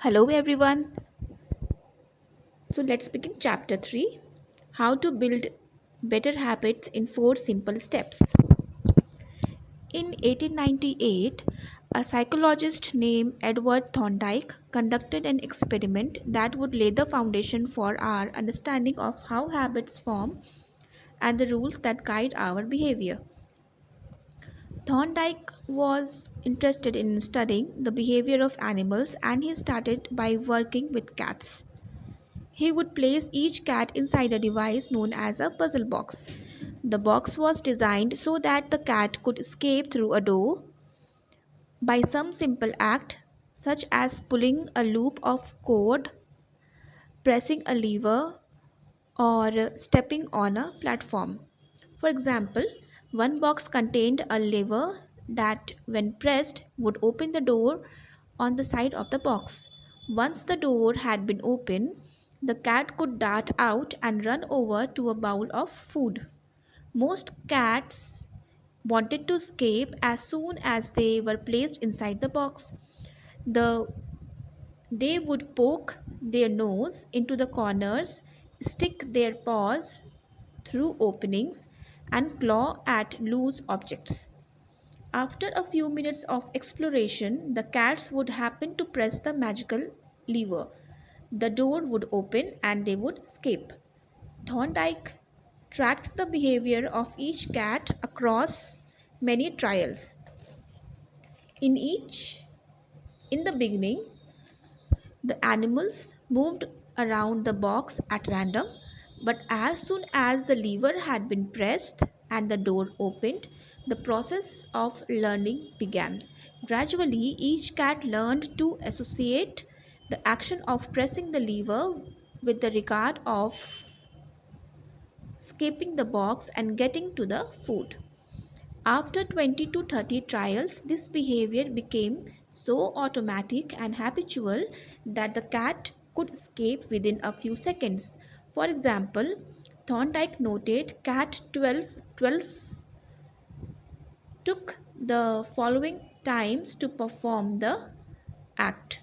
Hello everyone. So let's begin chapter 3, how to build better habits in 4 simple steps. In 1898, a psychologist named Edward Thorndike conducted an experiment that would lay the foundation for our understanding of how habits form and the rules that guide our behavior. Thorndike was interested in studying the behavior of animals and he started by working with cats. He would place each cat inside a device known as a puzzle box. The box was designed so that the cat could escape through a door by some simple act, such as pulling a loop of cord, pressing a lever, or stepping on a platform. For example, one box contained a lever that, when pressed, would open the door on the side of the box. Once the door had been opened, the cat could dart out and run over to a bowl of food. Most cats wanted to escape as soon as they were placed inside the box. The, they would poke their nose into the corners, stick their paws through openings, and claw at loose objects. After a few minutes of exploration, the cats would happen to press the magical lever. The door would open and they would escape. Thorndike tracked the behavior of each cat across many trials. In each, in the beginning, the animals moved around the box at random, but as soon as the lever had been pressed and the door opened, the process of learning began. Gradually, each cat learned to associate the action of pressing the lever with the regard of escaping the box and getting to the food. After 20 to 30 trials, this behavior became so automatic and habitual that the cat could escape within a few seconds. For example, Thorndike noted cat 12 took the following times to perform the act: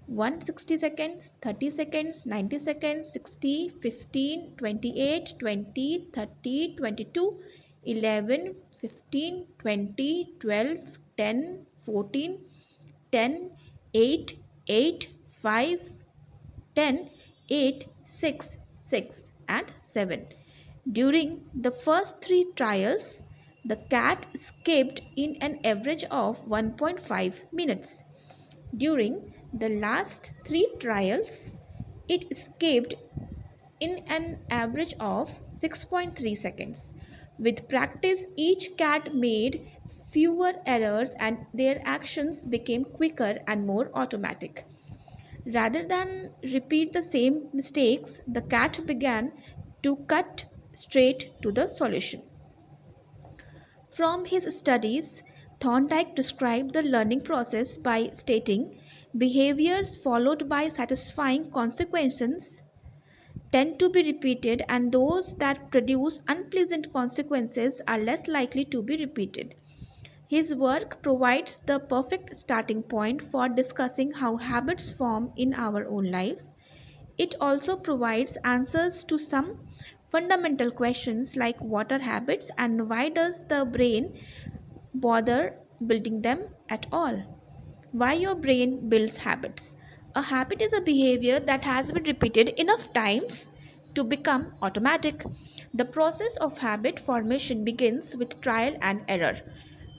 160 seconds, 30 seconds, 90 seconds, 60, 15, 28, 20, 30, 22, 11, 15, 20, 12, 10, 14, 10, 8, 8, 5, 10, 8, 6, 6, and 7. During the first 3 trials, the cat escaped in an average of 1.5 minutes. During the last 3 trials, it escaped in an average of 6.3 seconds. With practice, each cat made fewer errors and their actions became quicker and more automatic. Rather than repeat the same mistakes, the cat began to cut straight to the solution. From his studies, Thorndike described the learning process by stating behaviors followed by satisfying consequences tend to be repeated, and those that produce unpleasant consequences are less likely to be repeated. His work provides the perfect starting point for discussing how habits form in our own lives. It also provides answers to some fundamental questions like what are habits and why does the brain bother building them at all. Why your brain builds habits. A habit is a behavior that has been repeated enough times to become automatic. The process of habit formation begins with trial and error.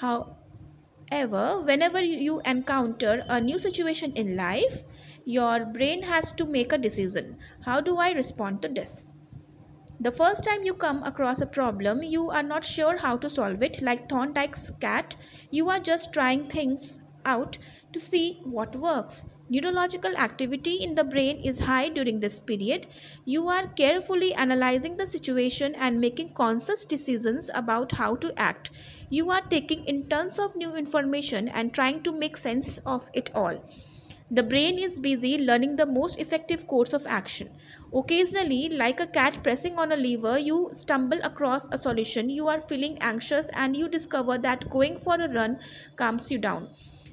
However, whenever you encounter a new situation in life, your brain has to make a decision. How do I respond to this? The first time you come across a problem, you are not sure how to solve it. Like Thorndike's cat, you are just trying things out to see what works. Neurological activity in the brain is high during this period. You are carefully analyzing the situation and making conscious decisions about how to act. You are taking in tons of new information and trying to make sense of it all. The brain is busy learning the most effective course of action. Occasionally, like a cat pressing on a lever, you stumble across a solution, you are feeling anxious, and you discover that going for a run calms you down.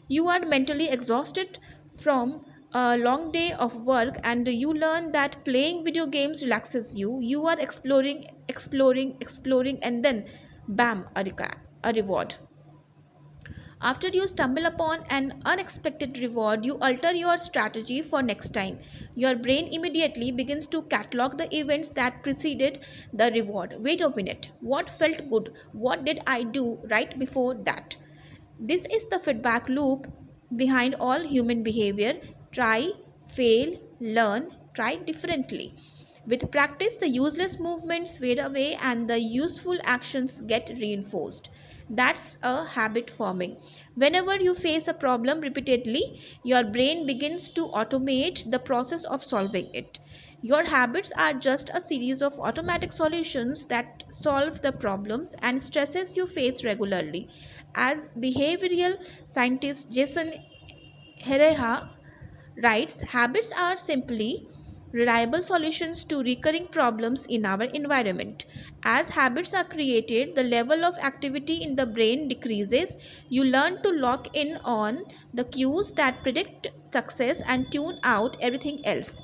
You are mentally exhausted from a long day of work and you learn that playing video games relaxes you, you are exploring, and then bam, a reward. After you stumble upon an unexpected reward, you alter your strategy for next time. Your brain immediately begins to catalog the events that preceded the reward. Wait a minute, what felt good? What did I do right before that? This is the feedback loop behind all human behavior: try, fail, learn, try differently. With practice, the useless movements fade away and the useful actions get reinforced. That's a habit forming. Whenever you face a problem repeatedly, your brain begins to automate the process of solving it. Your habits are just a series of automatic solutions that solve the problems and stresses you face regularly. As behavioral scientist Jason Hereha writes, habits are simply reliable solutions to recurring problems in our environment. As habits are created, the level of activity in the brain decreases. You learn to lock in on the cues that predict success and tune out everything else.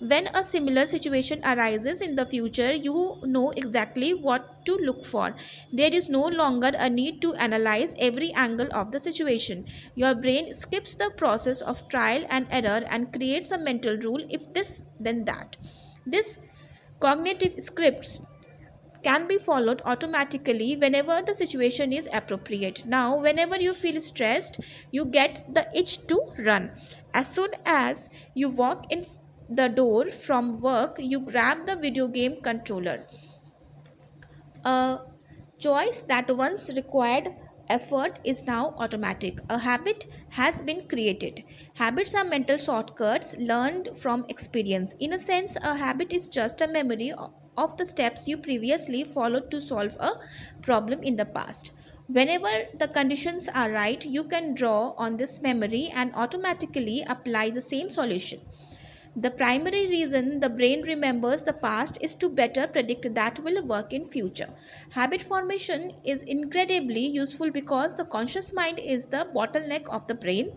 When a similar situation arises in the future, you know exactly what to look for. There is no longer a need to analyze every angle of the situation. Your brain skips the process of trial and error and creates a mental rule: if this, then that. This cognitive scripts can be followed automatically whenever the situation is appropriate. Now, whenever you feel stressed, you get the itch to run. As soon as you walk in the door from work, you grab the video game controller. A choice that once required effort is now automatic. A habit has been created. Habits are mental shortcuts learned from experience. In a sense, a habit is just a memory of the steps you previously followed to solve a problem in the past. Whenever the conditions are right, you can draw on this memory and automatically apply the same solution. The primary reason the brain remembers the past is to better predict that will work in future. Habit formation is incredibly useful because the conscious mind is the bottleneck of the brain.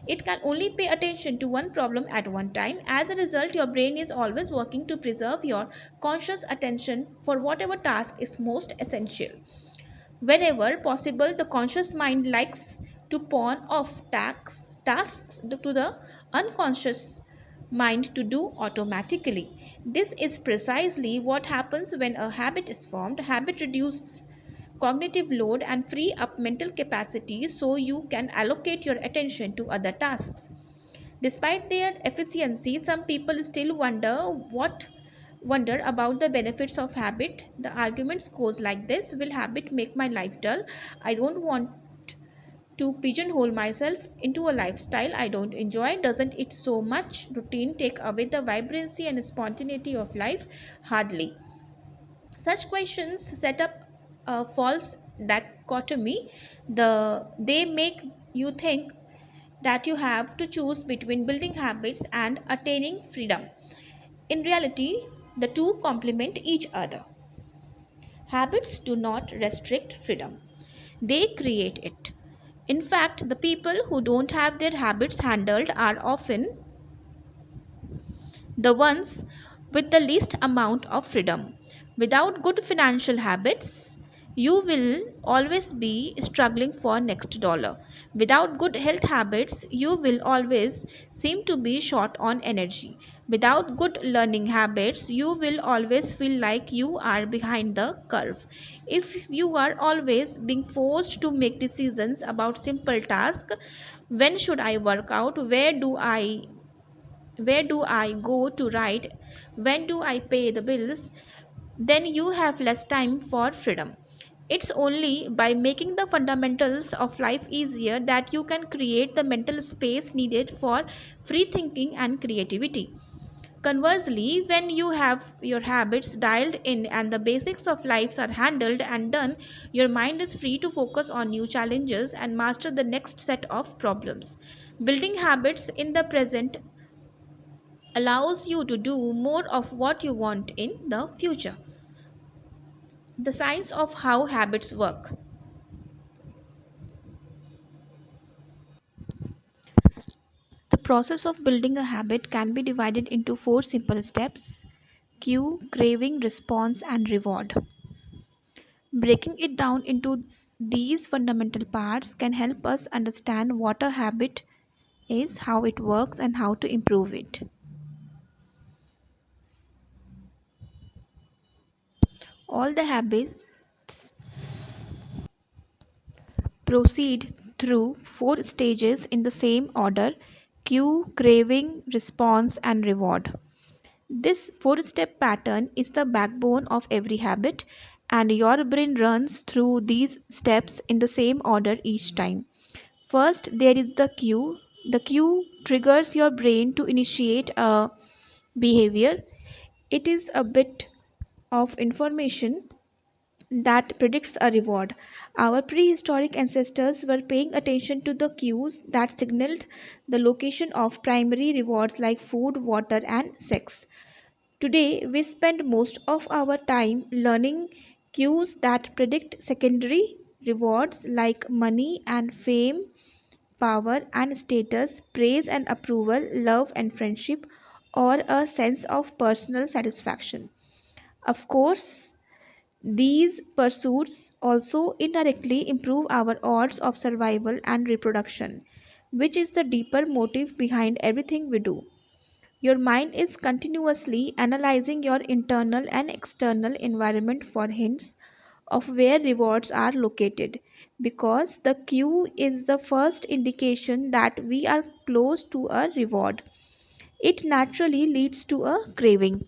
It can only pay attention to one problem at one time. As a result, your brain is always working to preserve your conscious attention for whatever task is most essential. Whenever possible, the conscious mind likes to pawn off tasks to the unconscious mind to do automatically. This is precisely what happens when a habit is formed. Habit reduces cognitive load and free up mental capacity so you can allocate your attention to other tasks. Despite their efficiency, some people still wonder about the benefits of habit. The arguments goes like this: will habit make my life dull? I don't want to pigeonhole myself into a lifestyle I don't enjoy. Doesn't it so much routine take away the vibrancy and spontaneity of life? Hardly. Such questions set up a false dichotomy. They make you think that you have to choose between building habits and attaining freedom. In reality, the two complement each other. Habits do not restrict freedom, they create it. In fact, the people who don't have their habits handled are often the ones with the least amount of freedom. Without good financial habits, you will always be struggling for next dollar. Without good health habits, you will always seem to be short on energy. Without good learning habits, you will always feel like you are behind the curve. If you are always being forced to make decisions about simple tasks: when should I work out? Where do I go to ride? When do I pay the bills? Then you have less time for freedom. It's only by making the fundamentals of life easier that you can create the mental space needed for free thinking and creativity. Conversely, when you have your habits dialed in and the basics of life are handled and done, your mind is free to focus on new challenges and master the next set of problems. Building habits in the present allows you to do more of what you want in the future. The science of how habits work. The process of building a habit can be divided into four simple steps: cue, craving, response, and reward. Breaking it down into these fundamental parts can help us understand what a habit is, how it works, and how to improve it. All the habits proceed through four stages in the same order: cue, craving, response, and reward. This four step pattern is the backbone of every habit, and your brain runs through these steps in the same order each time. First, there is the cue. The cue triggers your brain to initiate a behavior. It is a bit of information that predicts a reward. Our prehistoric ancestors were paying attention to the cues that signaled the location of primary rewards like food, water, and sex. Today, we spend most of our time learning cues that predict secondary rewards like money and fame, power and status, praise and approval, love and friendship, or a sense of personal satisfaction. Of course, these pursuits also indirectly improve our odds of survival and reproduction, which is the deeper motive behind everything we do. Your mind is continuously analyzing your internal and external environment for hints of where rewards are located, because the cue is the first indication that we are close to a reward. It naturally leads to a craving.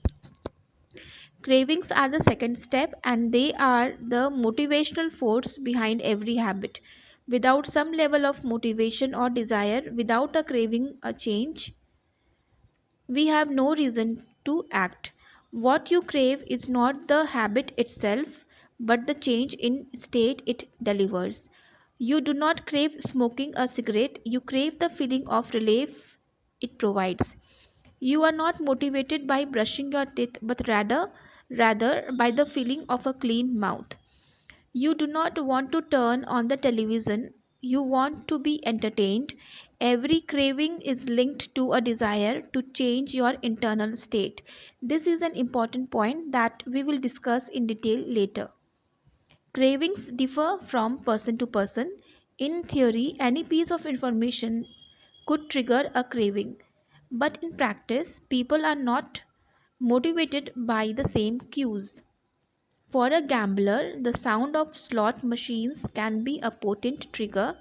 Cravings are the second step, and they are the motivational force behind every habit. Without some level of motivation or desire, without a craving a change, we have no reason to act. What you crave is not the habit itself, but the change in state it delivers. You do not crave smoking a cigarette, you crave the feeling of relief it provides. You are not motivated by brushing your teeth, but rather by the feeling of a clean mouth. You do not want to turn on the television, you want to be entertained. Every craving is linked to a desire to change your internal state. This is an important point that we will discuss in detail later. Cravings differ from person to person. In theory, any piece of information could trigger a craving, but in practice, people are not motivated by the same cues. For a gambler, the sound of slot machines can be a potent trigger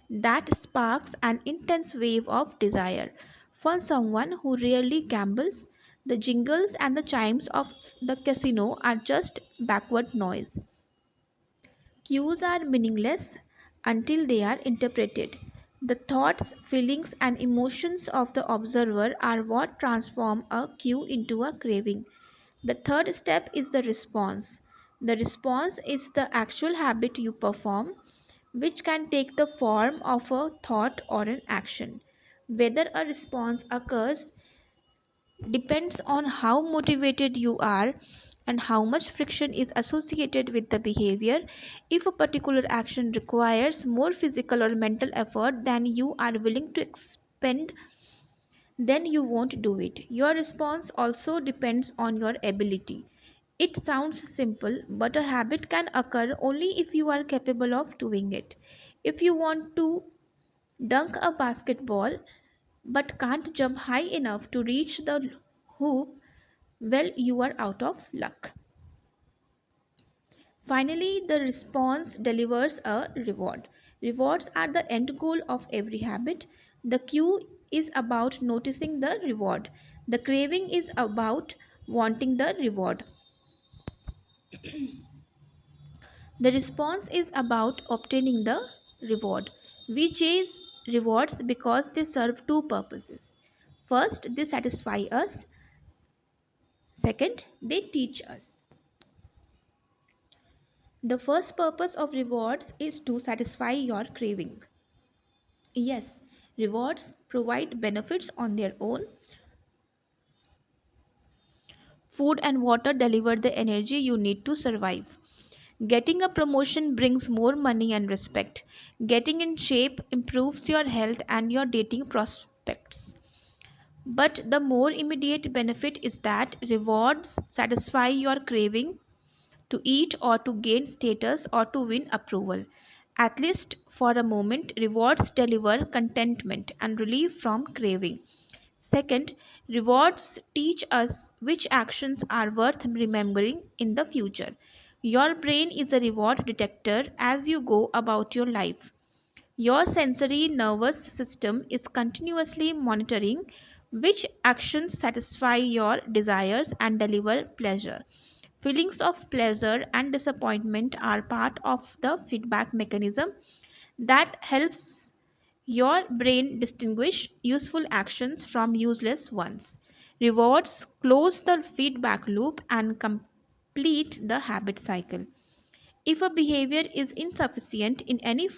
that sparks an intense wave of desire. For someone who rarely gambles, the jingles and the chimes of the casino are just backward noise. Cues are meaningless until they are interpreted. The thoughts, feelings, and emotions of the observer are what transform a cue into a craving. The third step is the response. The response is the actual habit you perform, which can take the form of a thought or an action. Whether a response occurs depends on how motivated you are and how much friction is associated with the behavior. If a particular action requires more physical or mental effort than you are willing to expend, then you won't do it. Your response also depends on your ability. It sounds simple, but a habit can occur only if you are capable of doing it. If you want to dunk a basketball but can't jump high enough to reach the hoop, well, you are out of luck. Finally, the response delivers a reward. Rewards are the end goal of every habit. The cue is about noticing the reward. The craving is about wanting the reward. The response is about obtaining the reward. We chase rewards because they serve two purposes. First, they satisfy us. Second, they teach us. The first purpose of rewards is to satisfy your craving. Yes, rewards provide benefits on their own. Food and water deliver the energy you need to survive. Getting a promotion brings more money and respect. Getting in shape improves your health and your dating prospects. But the more immediate benefit is that rewards satisfy your craving to eat or to gain status or to win approval. At least for a moment, rewards deliver contentment and relief from craving. Second, rewards teach us which actions are worth remembering in the future. Your brain is a reward detector as you go about your life. Your sensory nervous system is continuously monitoring which actions satisfy your desires and deliver pleasure. Feelings of pleasure and disappointment are part of the feedback mechanism that helps your brain distinguish useful actions from useless ones. Rewards close the feedback loop and complete the habit cycle. If a behavior is insufficient in any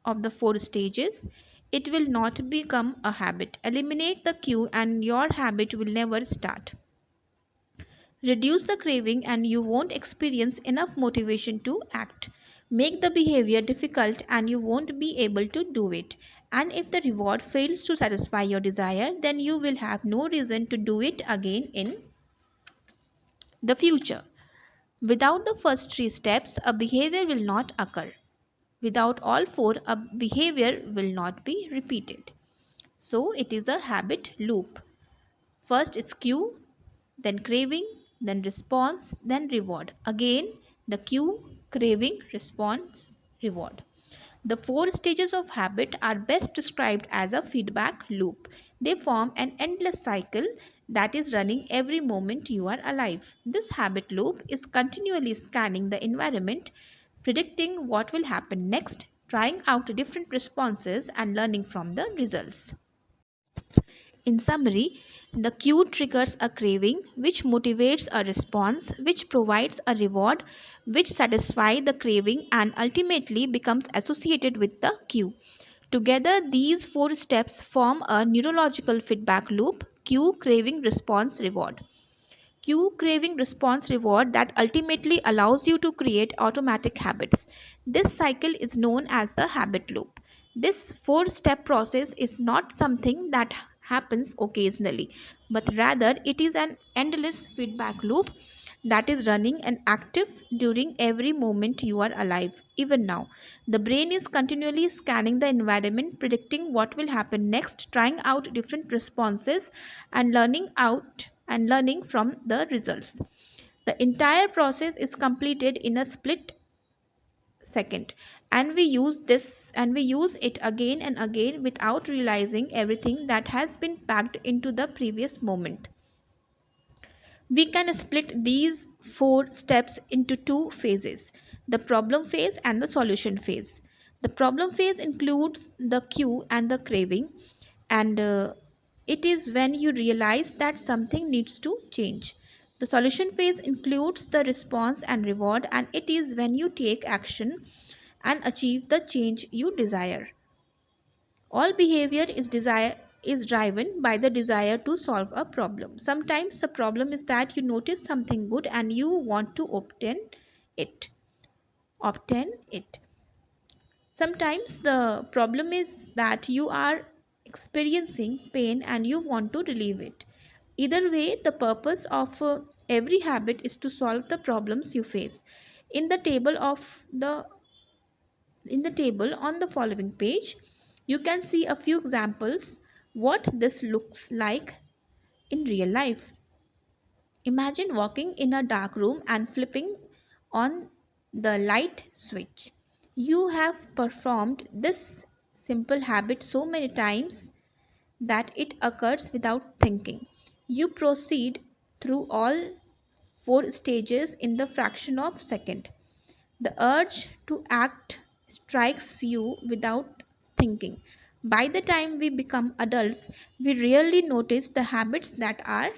of the four stages, it will not become a habit. Eliminate the cue and your habit will never start. Reduce the craving and you won't experience enough motivation to act. Make the behavior difficult and you won't be able to do it. And if the reward fails to satisfy your desire, then you will have no reason to do it again in the future. Without the first three steps, a behavior will not occur. Without all four, a behavior will not be repeated. So it is a habit loop. First it's cue, then craving, then response, then reward. Again, the cue, craving, response, reward. The four stages of habit are best described as a feedback loop. They form an endless cycle that is running every moment you are alive. This habit loop is continually scanning the environment, predicting what will happen next, trying out different responses, and learning from the results. In summary, the cue triggers a craving, which motivates a response, which provides a reward, which satisfies the craving and ultimately becomes associated with the cue. Together, these four steps form a neurological feedback loop: cue, craving, response, reward. Cue, craving, response, reward that ultimately allows you to create automatic habits. This cycle is known as the habit loop. This four step process is not something that happens occasionally, but rather it is an endless feedback loop that is running and active during every moment you are alive. Even now, the brain is continually scanning the environment, predicting what will happen next, trying out different responses, and learning from the results. The entire process is completed in a split second, and we use it again and again without realizing everything that has been packed into the previous moment. We can split these four steps into two phases: the problem phase and the solution phase. The problem phase includes the cue and the craving, and it is when you realize that something needs to change. The solution phase includes the response and reward, and it is when you take action and achieve the change you desire. All behavior is driven by the desire to solve a problem. Sometimes the problem is that you notice something good and you want to it. Obtain it. Sometimes the problem is that you are experiencing pain and you want to relieve it. Either way, the purpose of every habit is to solve the problems you face. In the table of the in the table on the following page, you can see a few examples what this looks like in real life. Imagine walking in a dark room and flipping on the light switch. You have performed this simple habit so many times that it occurs without thinking. You proceed through all four stages in the fraction of a second. The urge to act strikes you without thinking. By the time we become adults, we rarely notice the habits that are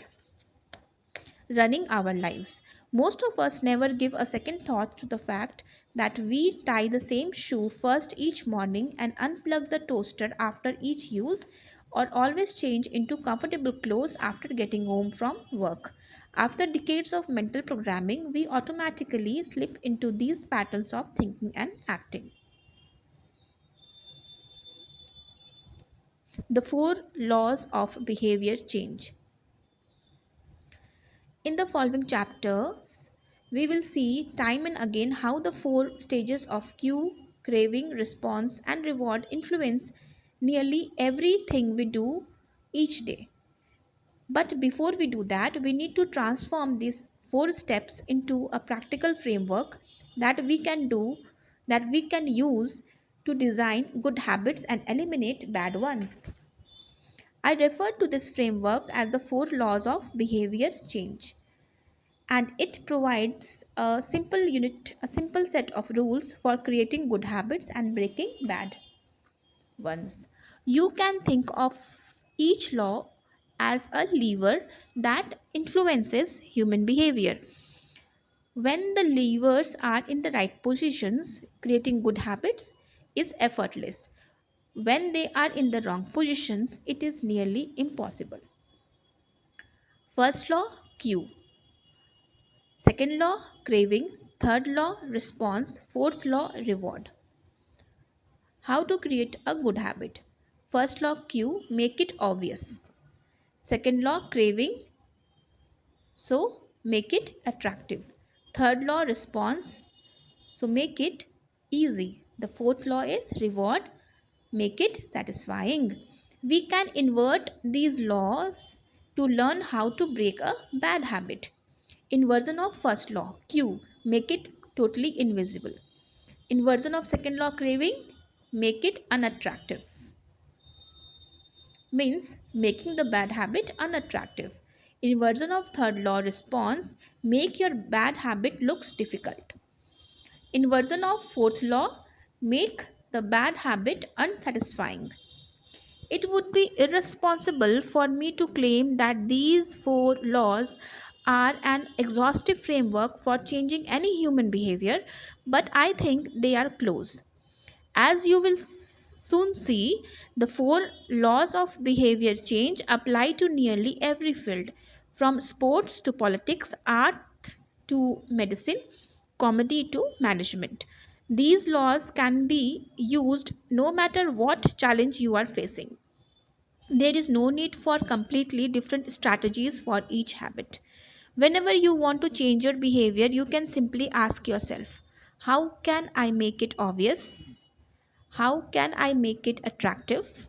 running our lives. Most of us never give a second thought to the fact that we tie the same shoe first each morning and unplug the toaster after each use, or always change into comfortable clothes after getting home from work. After decades of mental programming, we automatically slip into these patterns of thinking and acting. The four laws of behavior change. In the following chapters, we will see time and again how the four stages of cue, craving, response, and reward influence nearly everything we do each day. But before we do that, we need to transform these four steps into a practical framework that we can do, that we can use to design good habits and eliminate bad ones. I refer to this framework as the four laws of behavior change, and it provides a simple set of rules for creating good habits and breaking bad ones. You can think of each law as a lever that influences human behavior. When the levers are in the right positions, creating good habits is effortless. When they are in the wrong positions, it is nearly impossible. First law, cue. Second law, craving. Third law, response. Fourth law, reward. How to create a good habit? First law, cue, make it obvious. Second law, craving, so make it attractive. Third law, response, so make it easy. The fourth law is reward, make it satisfying. We can invert these laws to learn how to break a bad habit. Inversion of first law, cue, make it totally invisible. Inversion of second law, craving, make it unattractive. Means making the bad habit unattractive. Inversion of third law, response, make your bad habit looks difficult. Inversion of fourth law, make the bad habit unsatisfying. It would be irresponsible for me to claim that these four laws are an exhaustive framework for changing any human behavior, but I think they are close. As you will soon see, the four laws of behavior change apply to nearly every field, from sports to politics, arts to medicine, comedy to management. These laws can be used no matter what challenge you are facing. There is no need for completely different strategies for each habit. Whenever you want to change your behavior, you can simply ask yourself, how can I make it obvious? How can I make it attractive?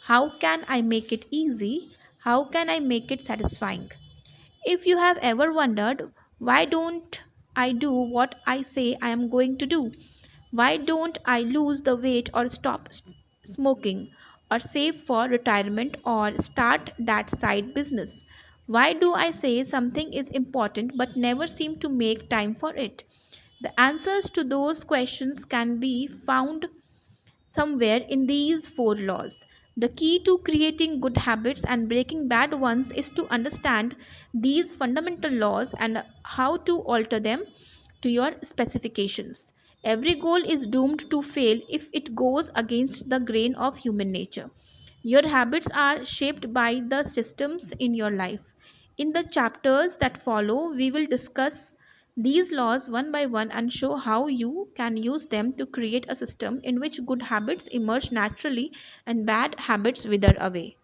How can I make it easy? How can I make it satisfying? If you have ever wondered, why don't I do what I say I am going to do? Why don't I lose the weight or stop smoking or save for retirement or start that side business? Why do I say something is important but never seem to make time for it? The answers to those questions can be found somewhere in these four laws. The key to creating good habits and breaking bad ones is to understand these fundamental laws and how to alter them to your specifications. Every goal is doomed to fail if it goes against the grain of human nature. Your habits are shaped by the systems in your life. In the chapters that follow, we will discuss these laws one by one and show how you can use them to create a system in which good habits emerge naturally and bad habits wither away.